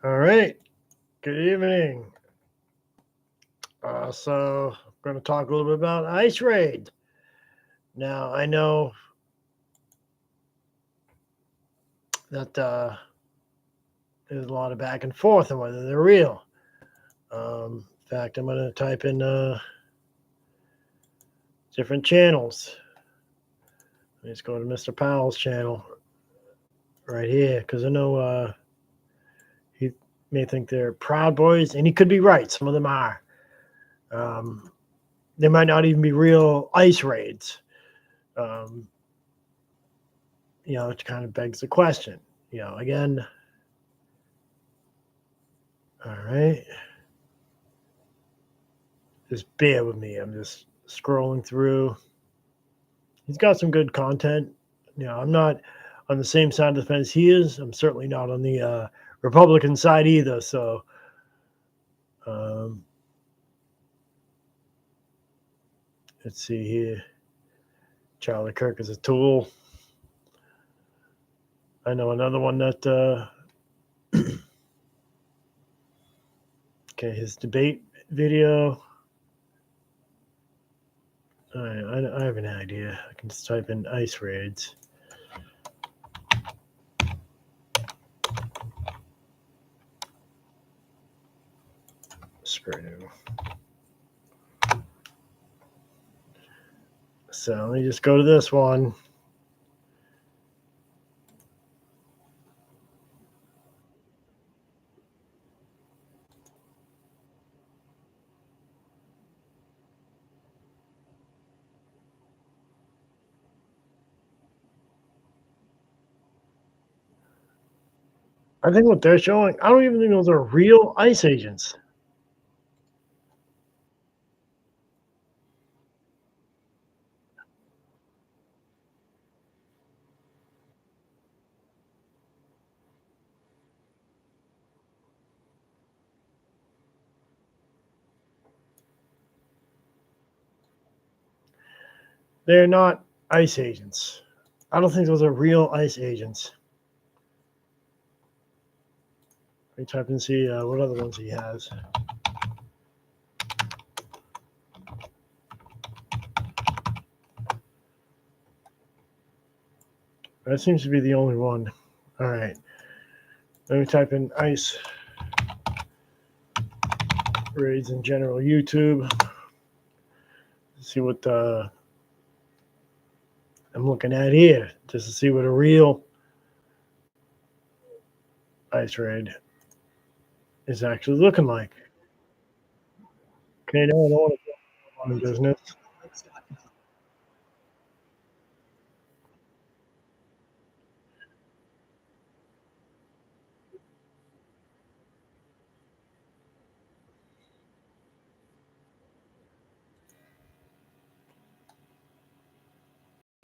All right. Good evening. So, I'm going to talk a little bit about Ice Raid. Now, I know that there's a lot of back and forth on whether they're real. In fact, I'm going to type in different channels. Let's go to Mr. Powell's channel right here because I know he may think they're Proud Boys, and he could be right. Some of them are. Um, they might not even be real ice raids. Um, it kind of begs the question. Again, all right. Just bear with me. I'm just scrolling through. He's got some good content. I'm not on the same side of the fence he is. I'm certainly not on the Republican side either. So, um, let's see here. Charlie Kirk is a tool. I know another one that, okay, his debate video. I have an idea. I can just type in ice raids. Screw. So let me just go to this one. I think what they're showing, I don't even think those are real ice agents. They're not ice agents. I don't think those are real ice agents. Let me type and see what other ones he has. That seems to be the only one. All right. Let me type in ice raids in general YouTube. See what I'm looking at here, just to see what a real ice raid is actually looking like. Okay, no, I don't want to go on business.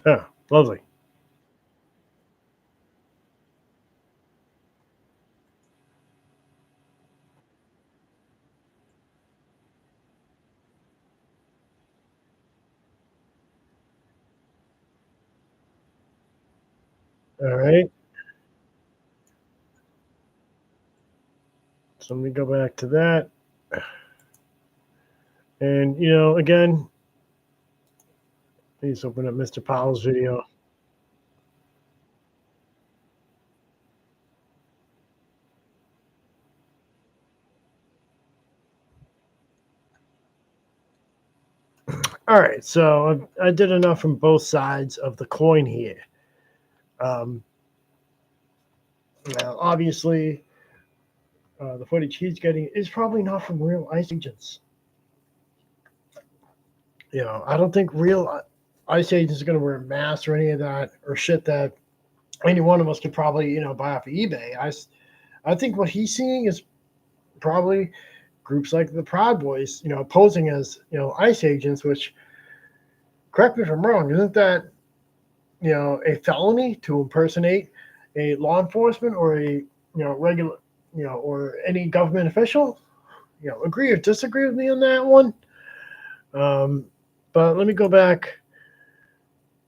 Oh, lovely. All right. So let me go back to that. And, again, please open up Mr. Powell's video. All right. So I did enough from both sides of the coin here. Um, Now, obviously, the footage he's getting is probably not from real ice agents. I don't think real ice agents are going to wear masks or any of that or shit that any one of us could probably, buy off of eBay. I think what he's seeing is probably groups like the Proud Boys, posing as, ice agents, which, correct me if I'm wrong, isn't that, a felony to impersonate a law enforcement or a, regular, or any government official? Agree or disagree with me on that one? Um, but let me go back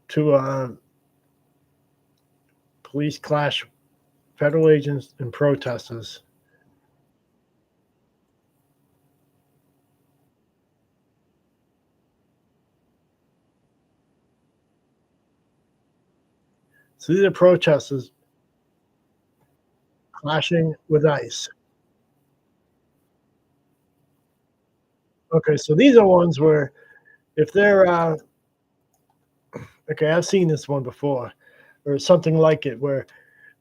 to police clash federal agents and protesters. So these are protesters clashing with ICE. Okay, so these are ones where if they're okay, I've seen this one before, or something like it, where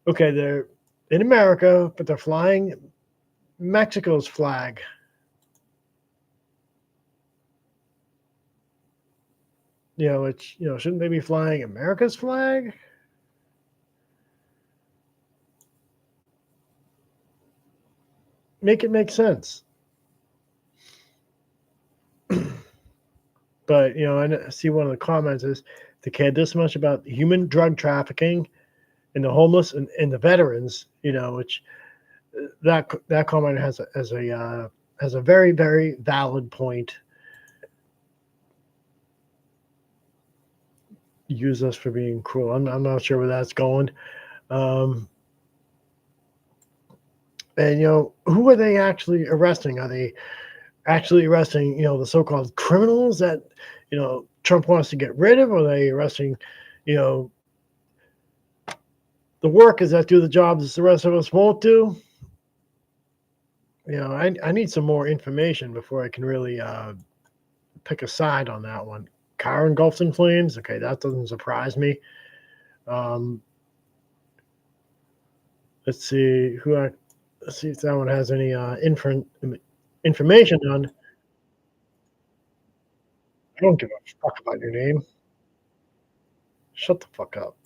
okay, they're in America, but they're flying Mexico's flag. It's shouldn't they be flying America's flag? Make it make sense. But I see one of the comments is they cared this much about human drug trafficking and the homeless and the veterans. Which that comment has a very very valid point. Use us for being cruel. I'm not sure where that's going. Um, and who are they actually arresting? Are they actually arresting the so-called criminals that Trump wants to get rid of? Or are they arresting you know the workers that do the jobs that the rest of us won't do? I need some more information before I can really pick a side on that one. Car engulfed in flames. Okay, that doesn't surprise me. Um, let's see let's see if that one has any information on. I don't give a fuck about your name. Shut the fuck up.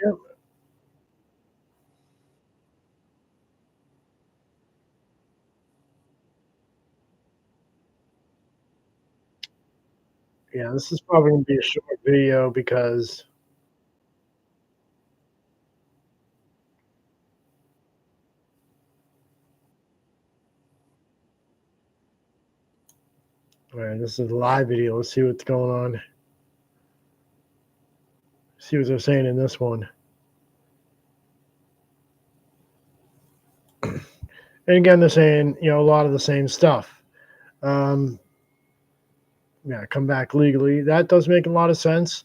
Yeah, yeah. This is probably gonna be a short video because all right, this is a live video. Let's see what's going on. See what they're saying in this one. And again, they're saying a lot of the same stuff. Um, yeah, come back legally. That does make a lot of sense.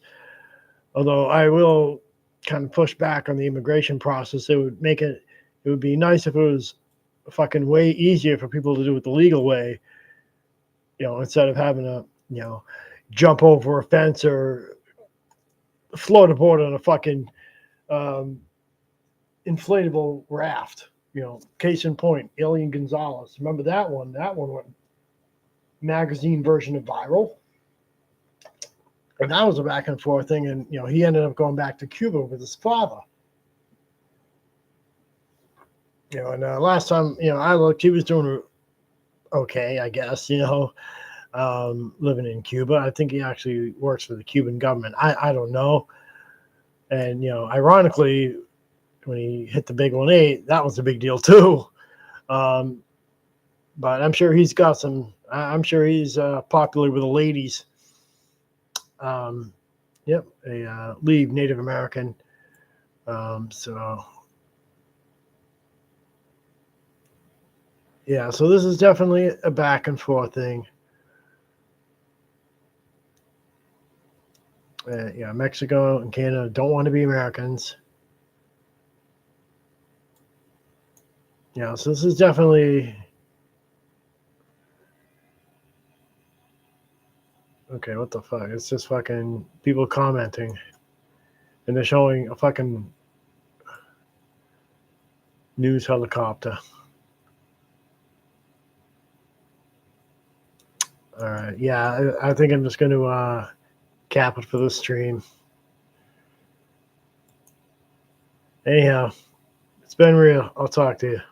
Although I will kind of push back on the immigration process. It would be nice if it was fucking way easier for people to do it the legal way, instead of having to, jump over a fence or float aboard on a fucking um, inflatable raft. Case in point, Alien Gonzalez. Remember that one? That one went magazine version of viral. And that was a back and forth thing. And, he ended up going back to Cuba with his father. And last time, I looked, he was doing okay, I guess, living in Cuba. I think he actually works for the Cuban government. I don't know. And, ironically, when he hit the big 1-8, that was a big deal too. Um, but I'm sure he's got some, I'm sure he's popular with the ladies. Yep, a lead Native American. So yeah, so this is definitely a back and forth thing. Yeah, Mexico and Canada don't want to be Americans. Yeah, so this is definitely okay. What the fuck? It's just fucking people commenting, and they're showing a fucking news helicopter. All right, yeah, I think I'm just going to cap it for this stream. Anyhow, it's been real. I'll talk to you.